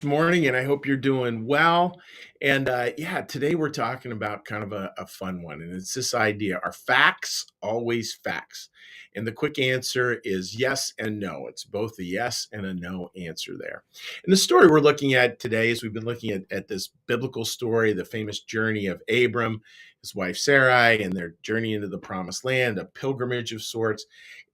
Morning, and I hope you're doing well. And yeah, today we're talking about kind of a fun one, and it's this idea: are facts always facts? And the quick answer is yes and no. It's both a yes and a no answer there. And the story we're looking at today is we've been looking at this biblical story, the famous journey of Abram, his wife Sarai, and their journey into the promised land, a pilgrimage of sorts,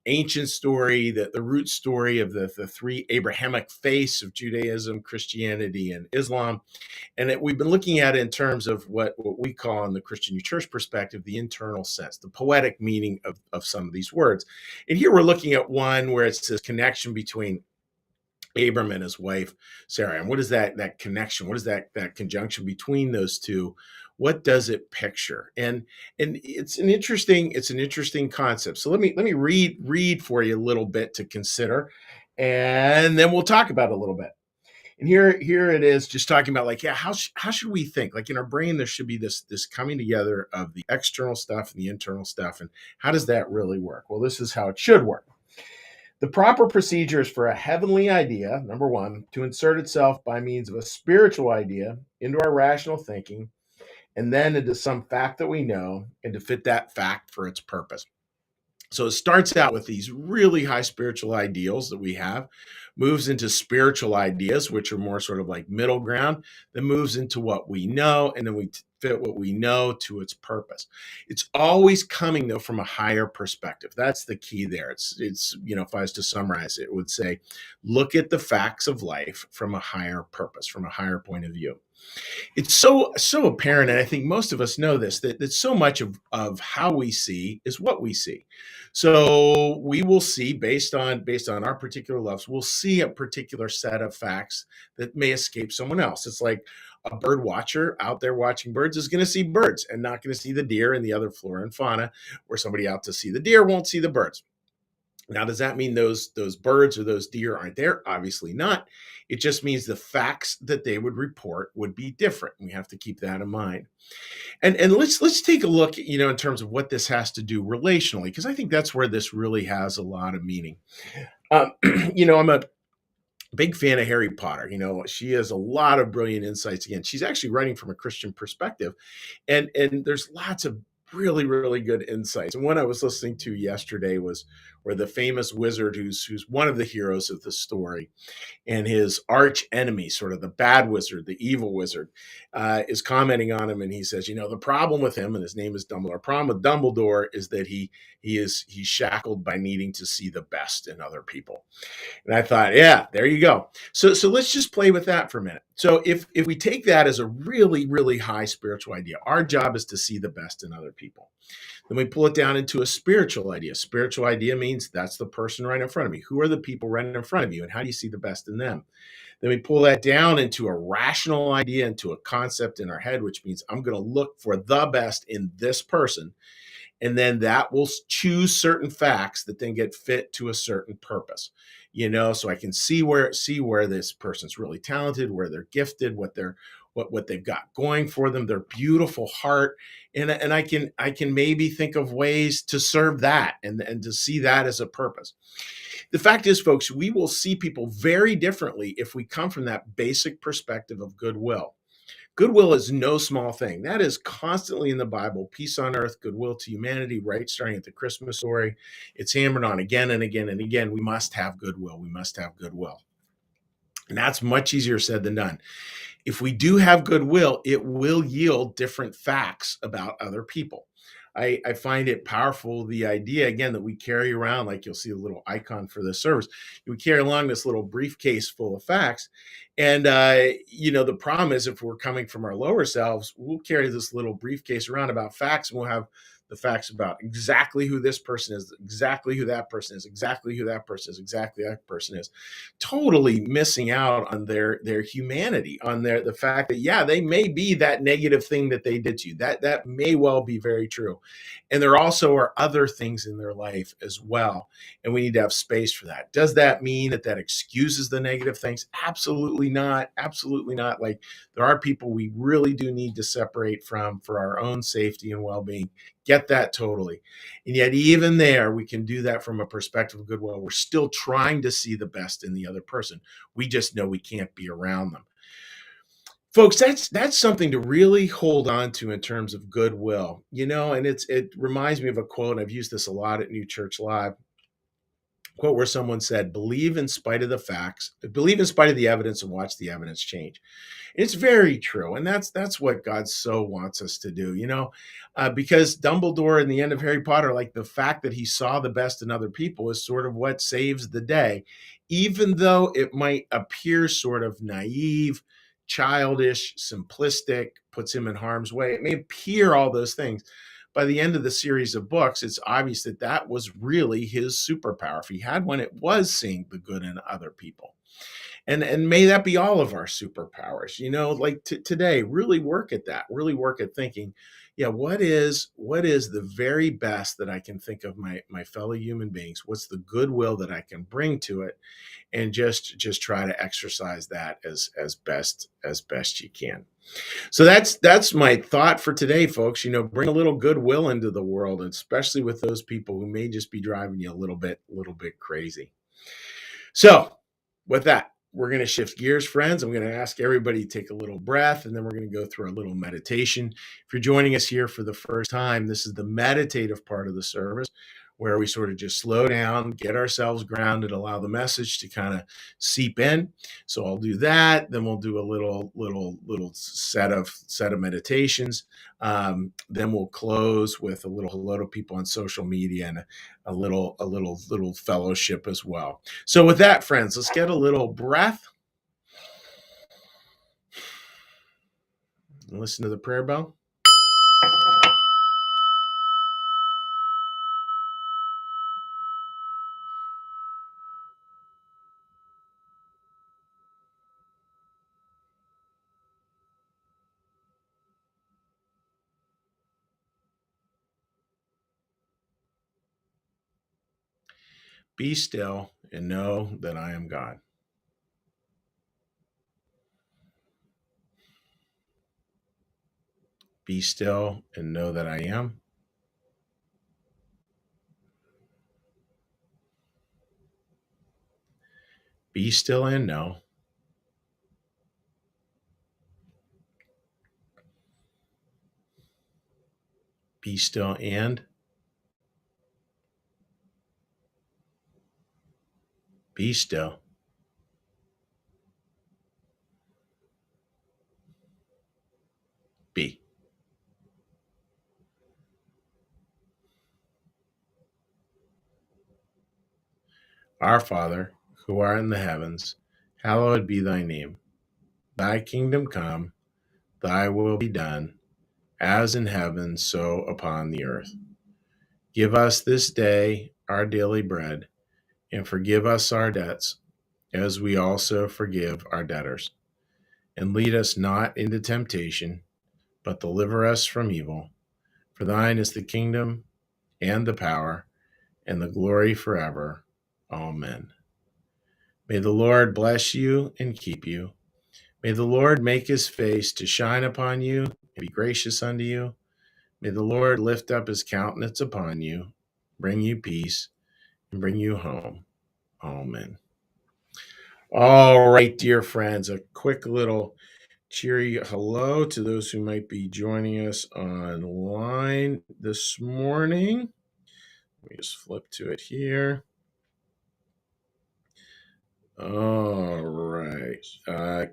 ancient story, the root story of the three Abrahamic faiths of Judaism, Christianity, and Islam. And we've been looking at it in terms of what we call, in the Christian New Church perspective, the internal sense, the poetic meaning of some of these words. And here we're looking at one where it's this connection between Abram and his wife Sarah. And what is that connection? What is that conjunction between those two? What does it picture? And it's an interesting concept. So let me read for you a little bit to consider, and then we'll talk about it a little bit. And here it is, just talking about, like, yeah, how should we think? Like, in our brain, there should be this coming together of the external stuff and the internal stuff, and how does that really work? Well, this is how it should work. The proper procedure is for a heavenly idea, number one, to insert itself by means of a spiritual idea into our rational thinking, and then into some fact that we know, and to fit that fact for its purpose. So it starts out with these really high spiritual ideals that we have, moves into spiritual ideas, which are more sort of like middle ground, then moves into what we know, and then we fit what we know to its purpose. It's always coming, though, from a higher perspective. That's the key there. It's if I was to summarize it, it would say, look at the facts of life from a higher purpose, from a higher point of view. It's so apparent, and I think most of us know this, that so much of how we see is what we see. So we will see, based on our particular loves, we'll see a particular set of facts that may escape someone else. It's like a bird watcher out there watching birds is going to see birds and not going to see the deer and the other flora and fauna, where somebody out to see the deer won't see the birds. Now, does that mean those birds or those deer aren't there? Obviously not. It just means the facts that they would report would be different. We have to keep that in mind. And let's take a look, in terms of what this has to do relationally, because I think that's where this really has a lot of meaning. I'm a big fan of Harry Potter. She has a lot of brilliant insights. Again, she's actually writing from a Christian perspective, and there's lots of really, really good insights. And one I was listening to yesterday was where the famous wizard, who's one of the heroes of the story, and his arch enemy, sort of the bad wizard, the evil wizard, is commenting on him, and he says, the problem with him, and his name is Dumbledore. Problem with Dumbledore is that he's shackled by needing to see the best in other people. And I thought, yeah, there you go. So let's just play with that for a minute. So if we take that as a really, really high spiritual idea, our job is to see the best in other people. Then we pull it down into a spiritual idea. Spiritual idea means that's the person right in front of me. Who are the people right in front of you, and how do you see the best in them? Then we pull that down into a rational idea, into a concept in our head, which means I'm going to look for the best in this person. And then that will choose certain facts that then get fit to a certain purpose, so I can see where this person's really talented, where they're gifted, what they've got going for them, their beautiful heart. And I can maybe think of ways to serve that and to see that as a purpose. The fact is, folks, we will see people very differently if we come from that basic perspective of goodwill. Goodwill is no small thing. That is constantly in the Bible. Peace on earth, goodwill to humanity, right? Starting at the Christmas story. It's hammered on again and again and again. We must have goodwill. We must have goodwill. And that's much easier said than done. If we do have goodwill, it will yield different facts about other people. I find it powerful, the idea, again, that we carry around, like you'll see a little icon for this service. We carry along this little briefcase full of facts. And, the problem is, if we're coming from our lower selves, we'll carry this little briefcase around about facts, and we'll have the facts about exactly who this person is, exactly who that person is, exactly who that person is, exactly that person is, totally missing out on their humanity, on the fact that, yeah, they may be that negative thing that they did to you. That may well be very true. And there also are other things in their life as well. And we need to have space for that. Does that mean that excuses the negative things? Absolutely not. Absolutely not. Like, there are people we really do need to separate from for our own safety and well-being. Get that totally. And yet, even there, we can do that from a perspective of goodwill. We're still trying to see the best in the other person. We just know we can't be around them. Folks, that's something to really hold on to in terms of goodwill, and it reminds me of a quote. I've used this a lot at New Church Live, quote where someone said, "Believe in spite of the facts, believe in spite of the evidence, and watch the evidence change." It's very true, and that's what God so wants us to do, because Dumbledore in the end of Harry Potter, like the fact that he saw the best in other people is sort of what saves the day, even though it might appear sort of naive, childish, simplistic, puts him in harm's way. It may appear all those things. By the end of the series of books, it's obvious that that was really his superpower. If he had one, it was seeing the good in other people. And may that be all of our superpowers, like today, really work at that, really work at thinking, yeah, what is the very best that I can think of my fellow human beings? What's the goodwill that I can bring to it? And just try to exercise that as best you can. So that's my thought for today, folks. Bring a little goodwill into the world, and especially with those people who may just be driving you a little bit crazy. So, with that, we're going to shift gears, friends. I'm going to ask everybody to take a little breath, and then we're going to go through a little meditation. If you're joining us here for the first time, this is the meditative part of the service where we sort of just slow down, get ourselves grounded, allow the message to kind of seep in. So I'll do that. Then we'll do a little set of meditations. Then we'll close with a little hello to people on social media and a little fellowship as well. So with that, friends, let's get a little breath and listen to the prayer bell. Be still and know that I am God. Be still and know that I am. Be still and know. Be still and be still. Be. Our Father, who art in the heavens, hallowed be thy name. Thy kingdom come, thy will be done, as in heaven, so upon the earth. Give us this day our daily bread, and forgive us our debts, as we also forgive our debtors. And lead us not into temptation, but deliver us from evil. For thine is the kingdom, and the power, and the glory forever. Amen. May the Lord bless you and keep you. May the Lord make his face to shine upon you and be gracious unto you. May the Lord lift up his countenance upon you, bring you peace, and bring you home. Amen. All right, dear friends, a quick little cheery hello to those who might be joining us online this morning. Let me just flip to it here. All right.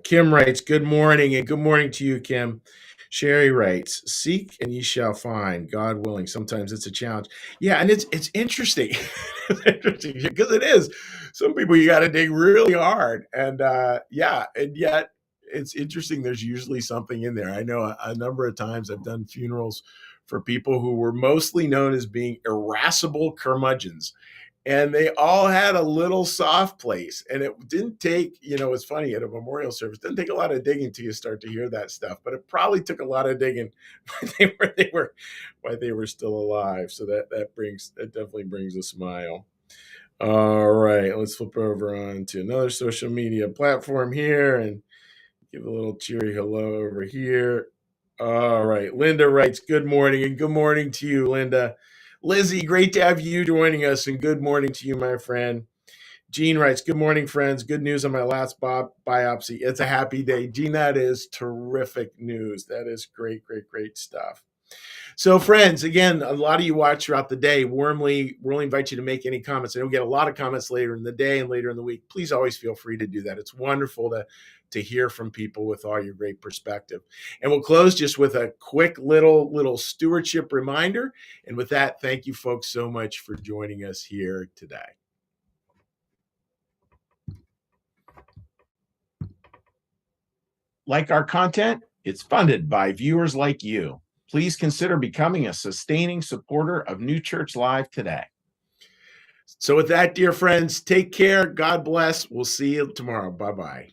Kim writes, good morning, and good morning to you, Kim. Sherry writes, seek and ye shall find, God willing. Sometimes it's a challenge. Yeah, and it's interesting. It's interesting because it is. Some people you got to dig really hard. And and yet it's interesting. There's usually something in there. I know a number of times I've done funerals for people who were mostly known as being irascible curmudgeons, and they all had a little soft place. And it didn't take, it's funny, at a memorial service, it didn't take a lot of digging till you start to hear that stuff, but it probably took a lot of digging while they were still alive. So that definitely brings a smile. All right, let's flip over on to another social media platform here and give a little cheery hello over here. All right, Linda writes, good morning, and good morning to you, Linda. Lizzie, great to have you joining us, and good morning to you, my friend. Gene writes, good morning, friends. Good news on my last biopsy. It's a happy day. Gene, that is terrific news. That is great, great, great stuff. So, friends, again, a lot of you watch throughout the day. Warmly invite you to make any comments. And we'll get a lot of comments later in the day and later in the week. Please always feel free to do that. It's wonderful to hear from people with all your great perspective. And we'll close just with a quick little stewardship reminder. And with that, thank you folks so much for joining us here today. Like our content? It's funded by viewers like you. Please consider becoming a sustaining supporter of New Church Live today. So with that, dear friends, take care. God bless. We'll see you tomorrow. Bye-bye.